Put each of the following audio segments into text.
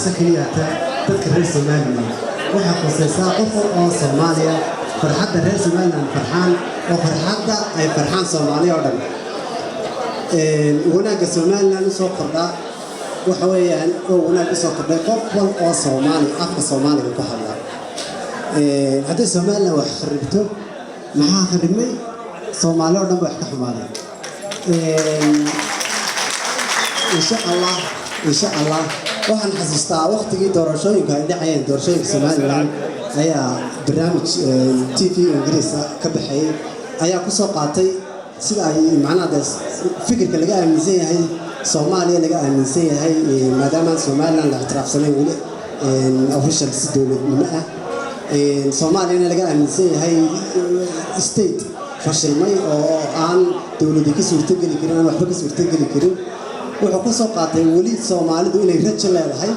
سكرياتا تذكر رئيس المالية وحق سيساء أخر أو صوماليا فرحة رئيس المالية فرحان وفرحة أي فرحان صوماليا ودم هناك صوماليا نسوق قردا وحويا هناك نسوق قردا قبل أو صومالي أفضل صومالي بكحلا هذا صوماليا وخربته معها خربمي صوماليا ودم وحكي حمالي إن شاء الله waxaan xasuustaa waqtigii doorashooyinka ay dhacayeen doorashooyinka Soomaaliland ayaa barnaamij TV Ingiriis ka baxay ayaa ku soo qaatay sida ay macnaheedu fikirka laga aaminsan yahay Soomaaliya laga aaminsan yahay maadaama Soomaaliland la ixtiraafsanay wali official dowladnimo ah Soomaaliya laga aaminsan yahay state fashilmay oo aan dowladda ka suurtageli karin waxba ka suurtageli karin wuxuu ku soo qaatay wali Soomaalidu inay rajo leedahay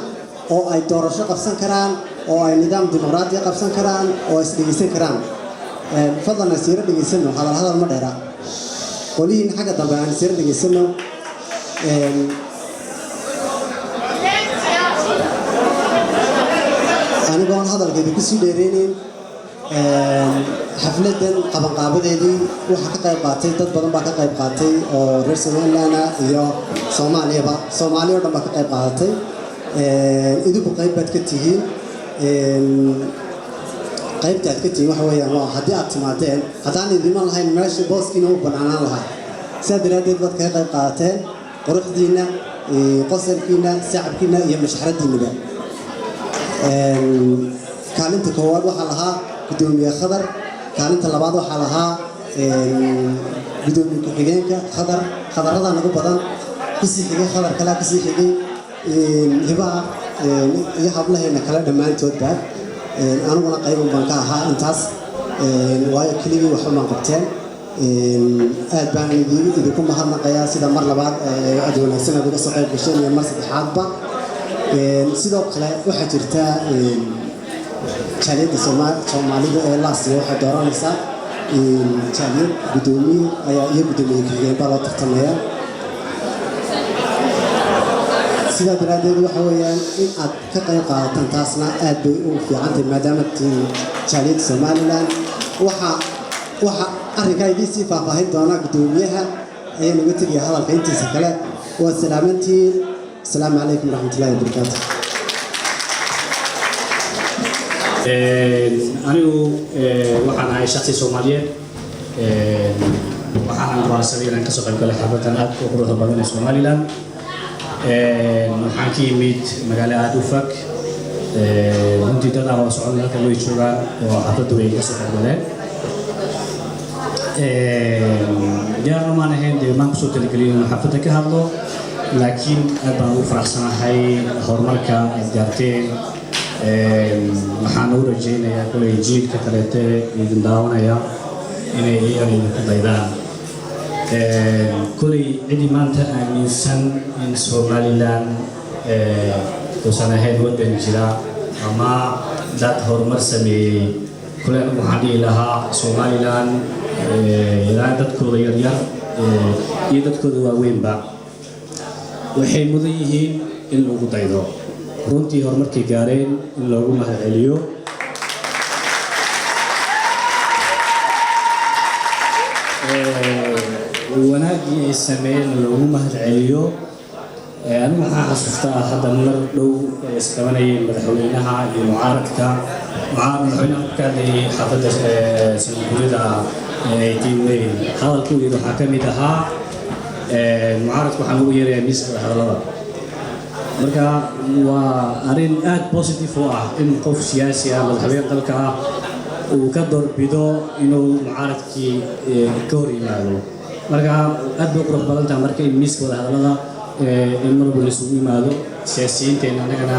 oo ay doorasho qabsan karaan oo ay nidaam dimuqraadi qabsan karaan oo is dhigeysan karaan fadlan asiir dhigeysano hadal ma dheera qoliin xaga dambe aan asiir dhigeysano anigoon hadalkeedu ku sii dheereenin xafladan qabanqaabadeedii waxa ka qayb qaatay dad badan baa ka qayb qaatay oo reer Soomaaliland iyo Soomaaliya oo dhan baa ka qayb qaatay idinku qayb baad ka tihiin qaybtaad ka tihiin waxa weeyaan waa haddii aad timaadeen haddaan idiman lahayn meesha booskiina u banaanaan lahay sidaa daraadeed baad kaga qayb qaateen quruxdiina qosolkiina sacabkiina iyo mashxaradiinaba kaalinta koowaad waxaa lahaa gudoomiye Khadar kaalinta labaad waxaa lahaa gudoomiye ku-xigeenka Khadarada nagu badan kusii xigay Khadar kala kusii xigay hibaa iyo hablaheena kala dhamaantoodba aniguna qayb baan ka ahaa intaas waayo kaliya waxa ma qabteen aad baan idinku mahadnaqayaa sida mar labaad aad wanaagsan uga soo qayb gashay iyo mar saddexaadba sidoo kale waxa jirta jaaliyada Soomaalida ee laasiyo waxa dooranaysa jaaliyad gudoomiye ayaa iyo gudoomiye ku-xigeen baa loo tartamaya sida daraadeed waxa weeyaan in aad ka qayb qaadataan taasna aad bay u fiicantahay maadaama jaaliyada Somaliland waxa arrinka ay si faahfaahin doona gudoomiyaha ayaa lagu tagay hadalka intiisa kale waa salaamantiin السلام عليكم ورحمة الله وبركاته. anigu waxaan ahay shakhsi Soomaaliyeed waxaan go'aansaday inaan ka soo qayb galo xafladan aad u quruxda badan ee Somaliland waxaan ka yimid magaalo aad u fog runtii dad aan socon halka loo joogaa oo xafladu ay ka soo qayb galeen diyaar ma ahayn dee maan kusoo talagelin inaan xaflada ka hadlo laakiin aad baan ugu faraxsanahay horumarka aad gaarteen waxaan u rajaynayaa kulay jiilka kaleete idin daawanaya inay iyaga ku daydaan kulay cidii maanta aaminsan in Somaliland uusan ahayn waddan jira ama dad horumar sameeyey kulay waxaan dhihi lahaa Somaliland ilaa dadkooda yaryar iyo dadkooda waaweynba waxay mudan yihiin in lagu daydo runtii horumarkay gaareen in loogu mahadceliyo wanaagii ay sameeyeen loogu mahadceliyo anigu waxaan xasuustaa hadda mar dhow iskabanayay madaxweynaha iyo mucaaradka madaxweynaha ka hadlayay xaafadda sanadguurida ay tiimleyn hadalkooda waxaa ka mid ahaa mucaaradku waxaan ugu yeerayaa miiska hadallada marka waa arrin aad positive u ah in qof siyaasi ah madaxweyne dalka ah uu ka doorbido inuu mucaaradkii ka hor yimaado marka aad bay qurux badan tahay marka in miiska wada hadallada in marba la isugu yimaado siyaasiyiinteena annagana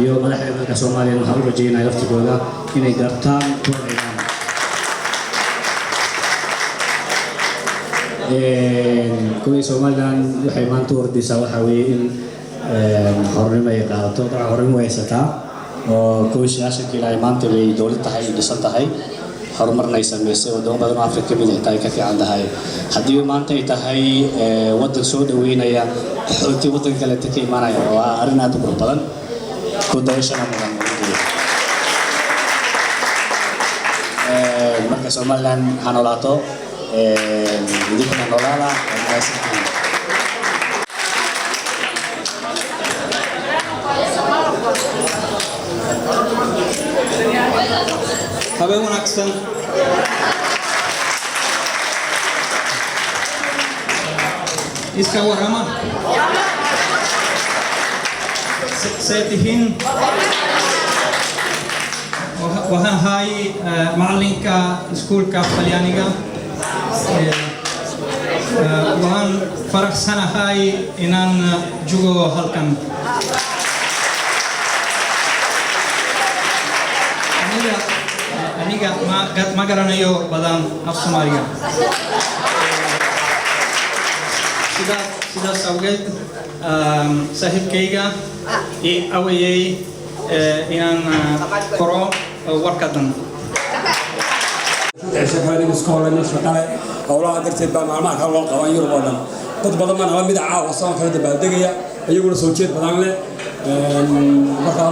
iyo madaxda dalka Soomaaliya waxaan u rajaynayaa laftigooda inay gartaan kuwii Somaliland waxay maanta wardaysaa waxaa weeye in xornimo ay qaadato xornimo ay haysataa oo kooxayaashii ilaa maanta way dowlad tahay dhisan tahay horumarna ay sameysay wadamo badan oo Afrika mid ay ka fiican tahay haddii maanta ay tahay waddan soo dhaweynaya xogti waddan kale ka imaanaya waa arrin aad u qurux badan ku dayashana mudan marka Somaliland hanolaato idinka nolola habeen wanaagsan iska warama seetihiin waxaan ahay macalinka iskuulka Talyaaniga waxaan faraxsanahay inaan joogo halkan aniga ma garanayo badan af Soomaaliga sidaas awgeed saaxiibkayga iyo awayay inaan qoro warkadan شكرا لسكول شغاله howlaha darteed baa maalmaha loo qaban Yurub oo dhan dad badan ma nala mid ah oo soo kala dabaaldegaya iyaguna soo jeed badan leh marka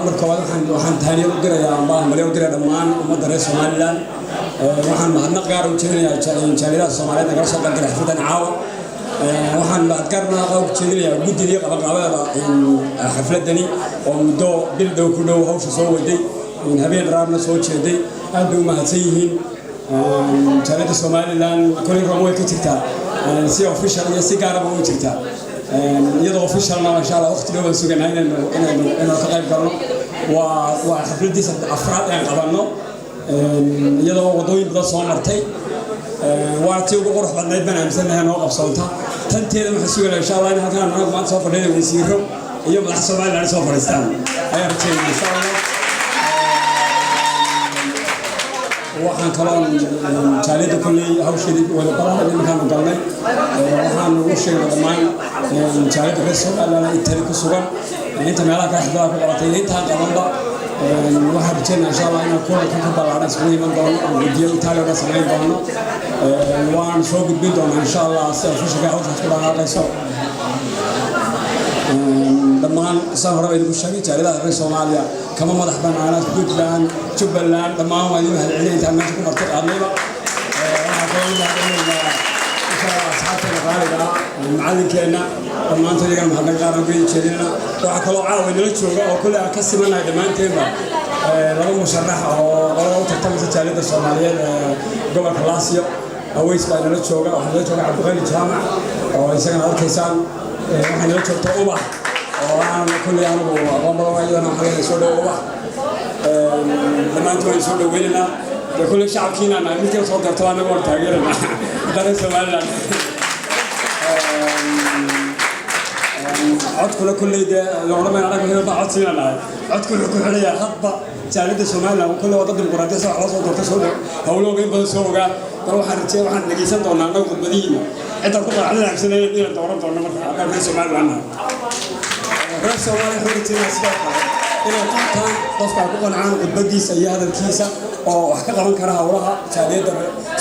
waxaan taariikh u dirayaa ama maleeyo diraa dhammaan ummadda reer Somaliland waxaan mahadnaq gaar u jeedinayaa jaaliyadaha Soomaaliyeed naga soo galay xafladan caawa waxaan mahadgarnaa oo jeedinayaa guddiga qabanqaabada xafladani oo muddo bil dhow ku dhow hawsha soo waday habeen raarna soo jeeday aad bay u mahadsan yihiin jaaliyada Somaliland kulli ramo way ka jirtaa si official iyo si gaar ah u jirtaa iyadoo official ma sha Allah waqti dhow suganay inaan ka qayb galno waa xafladiisa afraad aan qabanno iyadoo wadooyin badan soo martay waa tii ugu qurux badnayd baan aaminsanahay noo qabsoonta tanteeda waxaan sugaynaa insha Allah in halkaan maanta soo fadhiyo wasiiro iyo madax Somaliland soo fadhiistaan ayaan rajaynaa insha Allah waxaan kaloo jaaliyada kulli hawsheedii wada baran markaan galnay waxaan ugu sheegay dhammaan jaaliyada reer Somaliland inta ku sugan inta meelaha ka xidhaa ku qabatay inta qabanba waxaan rajaynayaa insha Allah inaan kulanka ka balaaran isku iman doono oo gudiyo Italiya sameyn doono waan soo gudbin doonaa insha Allah si official ah hawshaas ku dhaqaaqayso dhammaan saan hore idinku sheegay jaaliyada reer Soomaaliya kama madax banaana Puntland Jubbaland dhammaan waa inuu hadalay inta meesha ku martay qaadnayba waxaa kaloo la hadlayaa insha Allah asxaabta qaaliga macallinkeena dhammaantood iyagana mahadnaq gaar aan ugu jeedinayna waxaa kaloo caawa inala jooga oo kulle aan ka simanahay dhammaanteenba laba musharax oo qolada u tartamaysa jaaliyadda Soomaaliyeed gobolka Laasyo aweys baa inala jooga waxaa inala jooga Cabdiqani Jaamac oo isagana arkaysaan waxaa inala joogta Ubax oo aan kulle anigu aqoonbada waayadana waxaa soo dhawo Ubax dhammaantood waan soo dhaweynayna كل الشعب كينا أنا مثل صوت أرتوان نقول تاجرنا هذا سؤالنا عد كل ده لو ربنا نعرف هنا بعد سنة عد كل حرية حبة سالت سومالنا وكل وقت القرآن سواء على صوت تصور هؤلاء جيب بسوقا تروح حرتي واحد نجيسان دونا نقول مدينة أنت كل على عكسنا يدينا دوران دونا مثلا في سومال لنا رأس سومال حرتي نسبة إلى قطعة طفقة كل عام بدي سيادة الكيسة oo wax ka qaban kara hawlaha jaaliyadda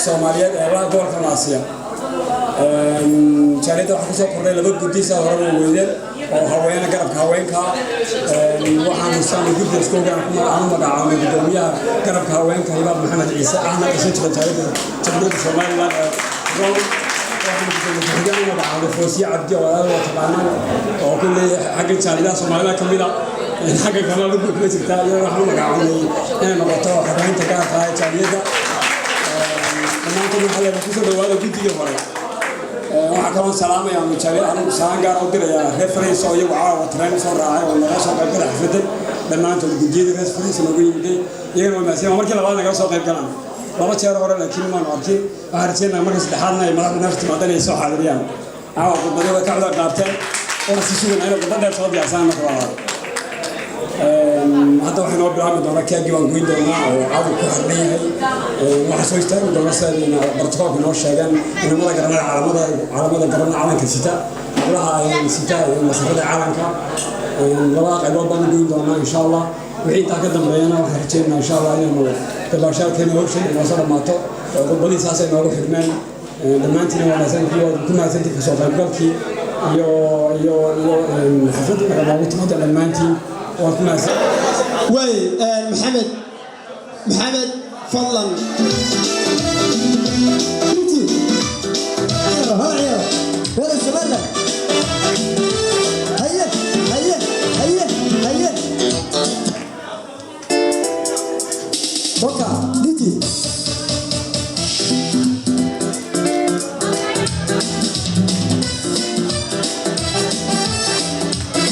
Soomaaliyeed ee la gobolka Laasyo jaaliyadda waxa ku soo kordhay laba guddiisa hore oo weeyeen oo haweenka garabka haweenka waxaan sameeyay guddi isku gaar ah magacaabay gudoomiyaha garabka haweenka Hibaab Maxamed Ciise ahna isagoo jaaliyadda Soomaaliland waxaan magacaabay Foosiya Cabdi oo taqaanaan oo kulli xagga jaaliyadda Soomaaliland kamid ah حاجة كمان لقوا كويس كتير يوم إحنا مقعوني أنا مقطع حاجين تكاد هاي جالية لما أنتم محل بفوسة دوالة جدي يومي وحكمان سلامة يا مشاري أنا مساعد قارو كده يا ريفرنس أو يوعى وترين صار راعي ولا راسه كده حفظت لما أنتم جديد ريفرنس نقول يمكن يوم ما سيما مركي لبعض نقول صوت كلام لما تشار ورا لكن ما نعرفين أهرتين مركز دحالنا يمرق نفس ما دني يسوع حاضرين عاو بدي وكعلى قابتين ورسيسون أنا بدي صوت يا سامة كوار هذا واحد نوع بالعمل دورة كاجي وانقين دورنا وعاود كحرنيه وحسوي استعمل دورة سالين برتقال بنوع شجان إنه ما قرنا على مدى قرنا عالم كستة وراها ستة مسافة عالم كا لواقع دور بنقين دورنا إن شاء الله وعيد تقدم بينا وحرتين إن شاء الله إنه تباشر كنا وشين وصل ماتو وبدي ساسة نروح حكمان لما أنتي ولا سنة كنا سنة في صوت القلقي يو حفظنا على وقت لما أنتي وي محمد فضلا هيا ولا الزبالة هيا بكا ديتي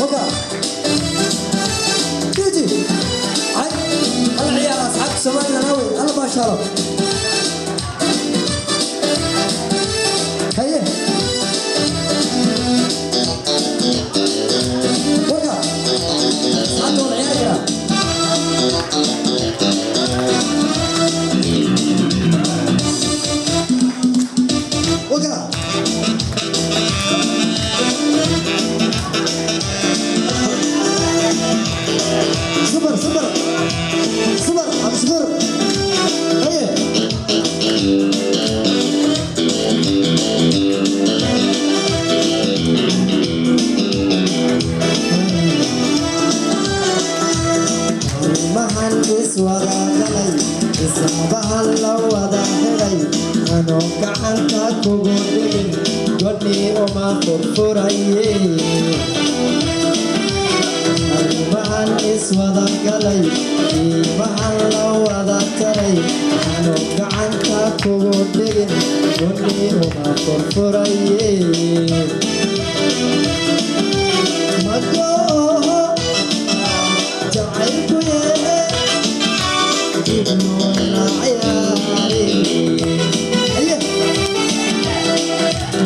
بكا سمعنا ناوي أنا ما شاء الله هيا وقع عطوا العيادة وقع صبر أبصبر هيا مهندس وراغلي اسمها لو وداهري أنا كعنتا كوغودين قدني وما فرفري مهندس وراغلي محل وضع تري أنا كعنتا كودين قولي وما فرفري مكوه جعلكو ابنو العياري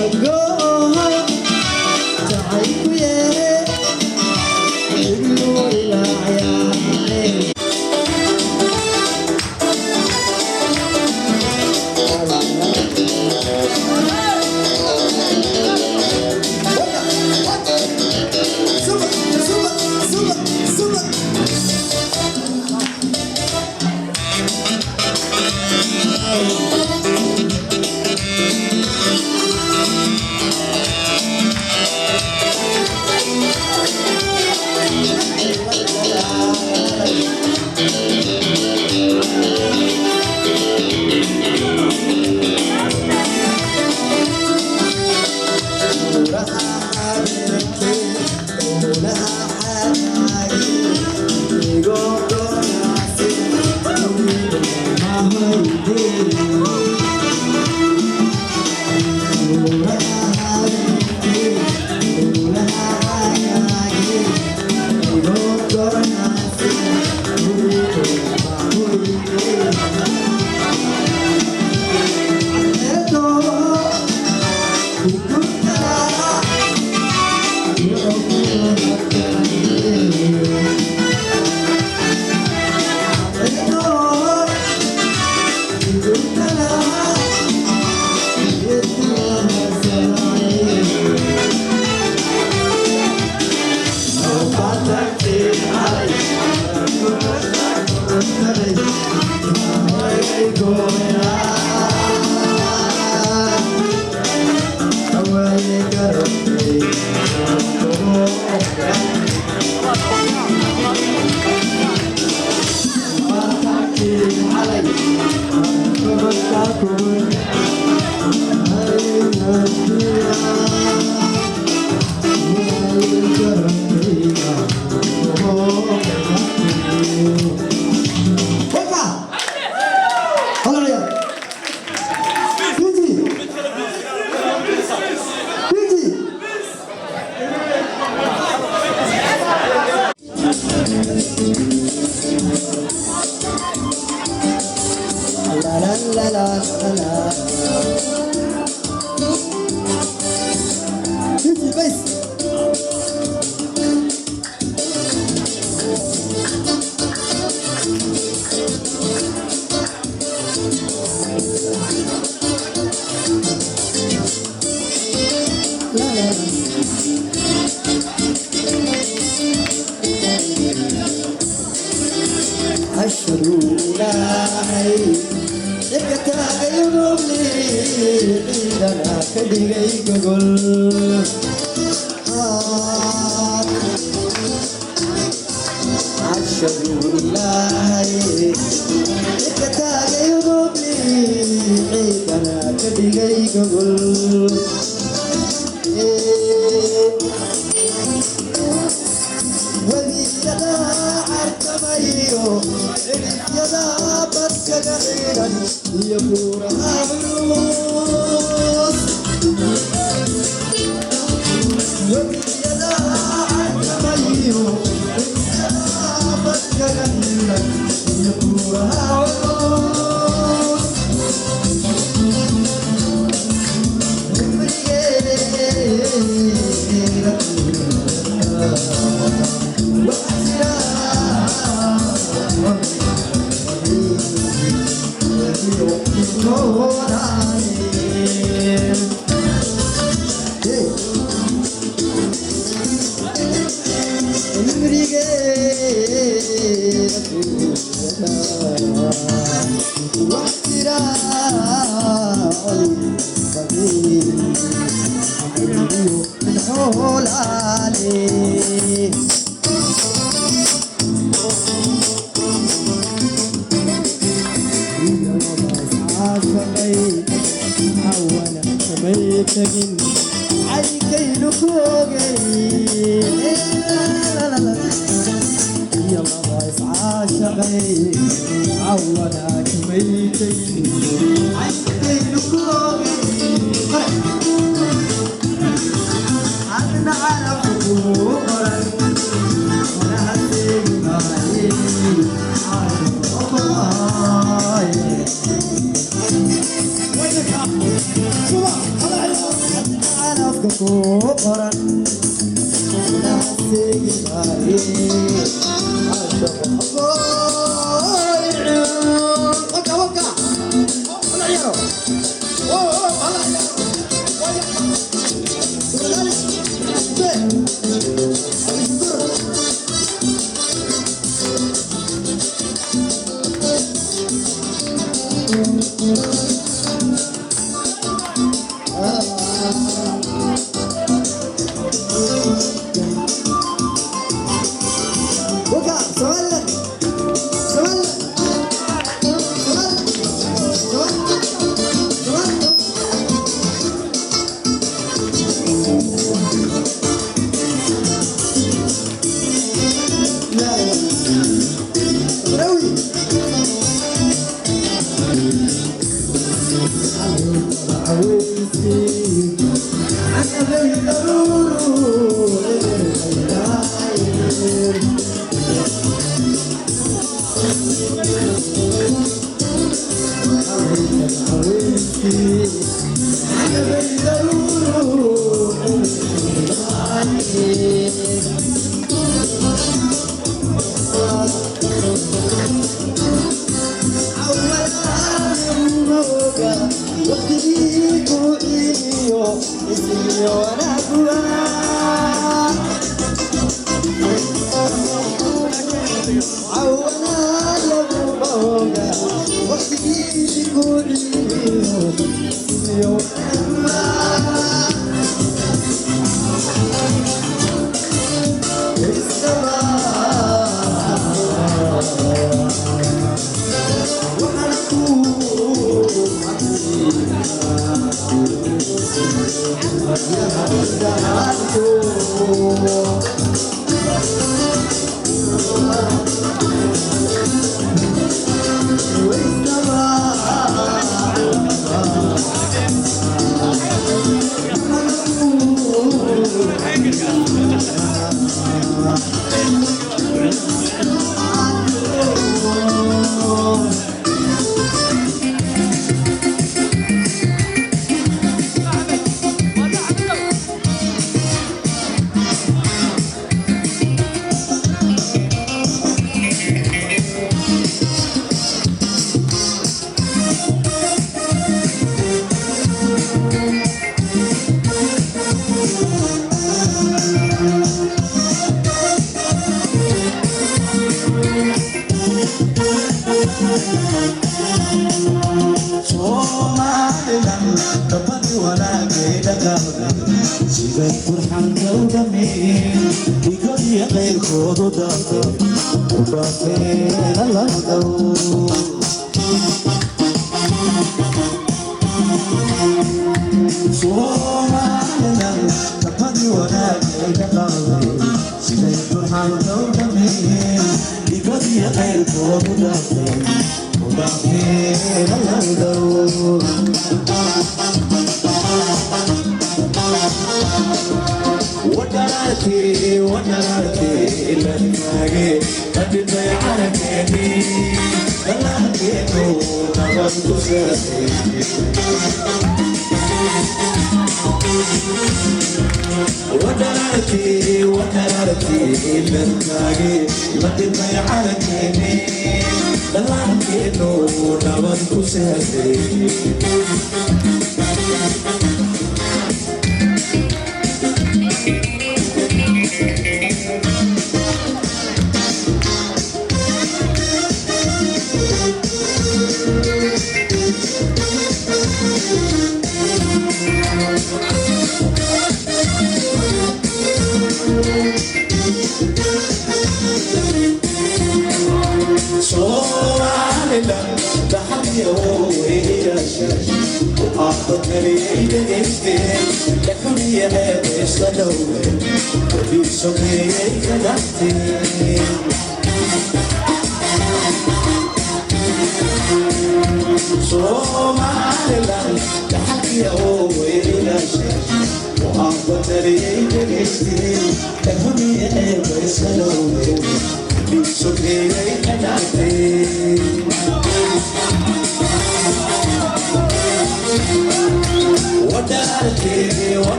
مكوه جعلكو ابنو العياري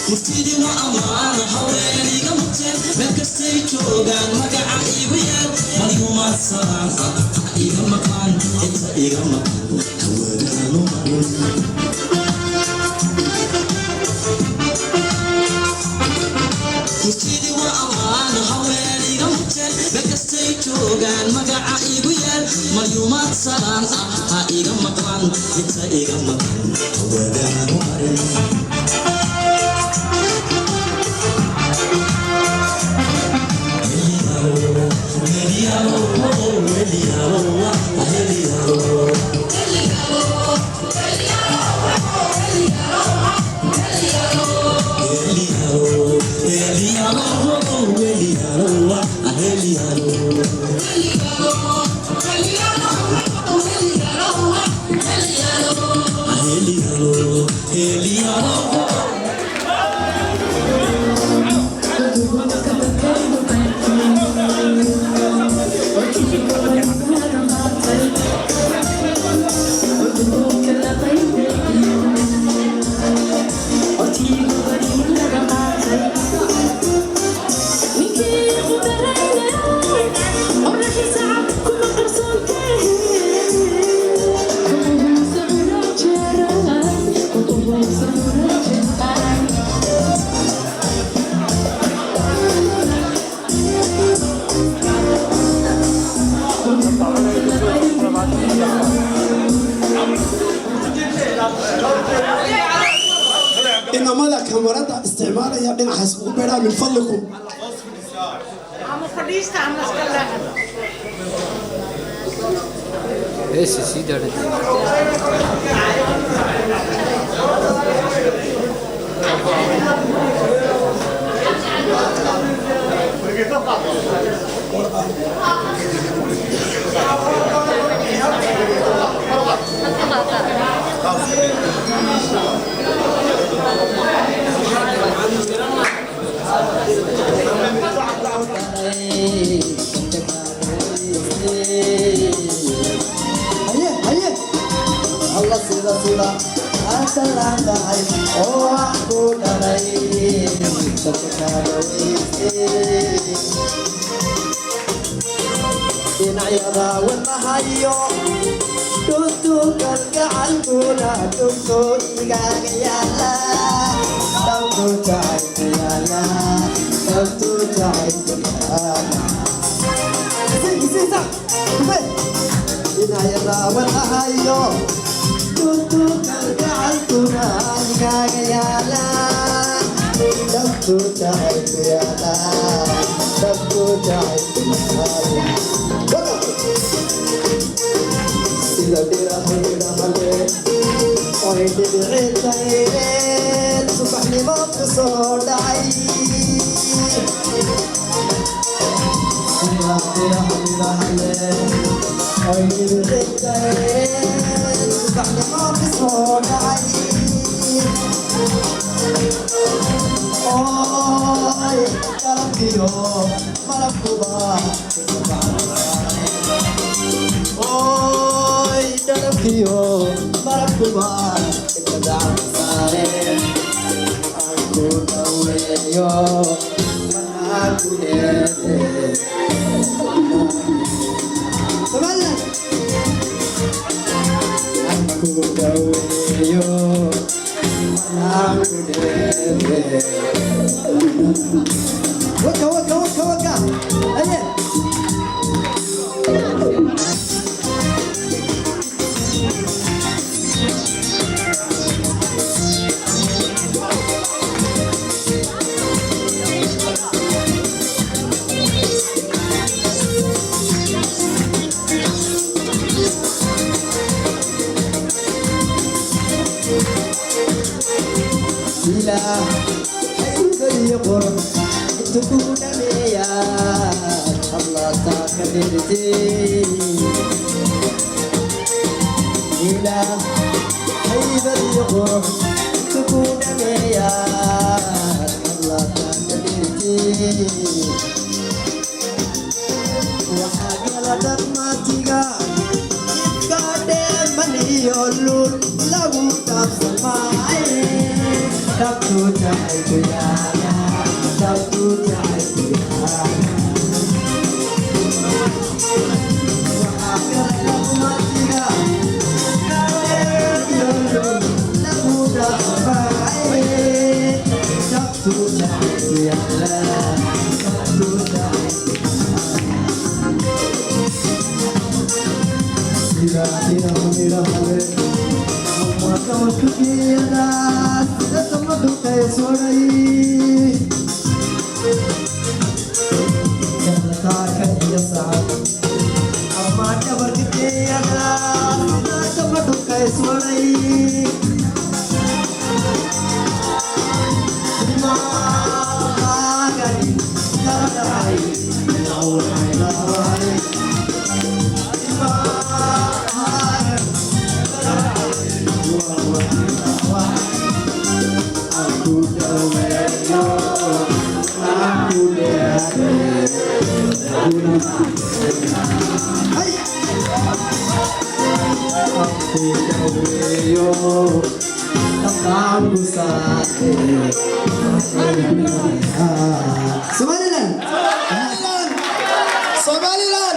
Mustidi wa Allah haweenayga muteen meel kastay joogaan magaca iigu yaal إنما كاميرا استعمال يا بين حسب بيرا من فضلكم. ايش سيدي هيا الله سيدا أسلام داعي أو أحبو داعي تتكالوي إن عيدا والنهايو دوتو كالكعال كولا دوتو إيقاق يالا دوتو تعيد يالا دوتو تعيد يالا سيسا إن عيدا والنهايو دوتو كالكعال كولا إيقاق يالا دوتو تعيد يالا دوتو تعيد يالا إذا درا هلي أريد بعيد صبح لي ما بصور داعي إذا درا هلي أريد بعيد صبح لي ما بصور داعي أوي كلامي مرحبا Yo, maracuba, te danzaré. Aku tahu yo, aku deh. Semangat. Aku tahu yo, aku deh. Waka. Ayo. يقر تكون ليا الله تكبرتي إلى هيبة يقر تكون ليا الله تكبرتي وحاجة لدمتك قادم من يقولون لو تسمعي Sabtu cahaya tiada, sabtu cahaya tiada. Wahai Allah matiga, Somaliland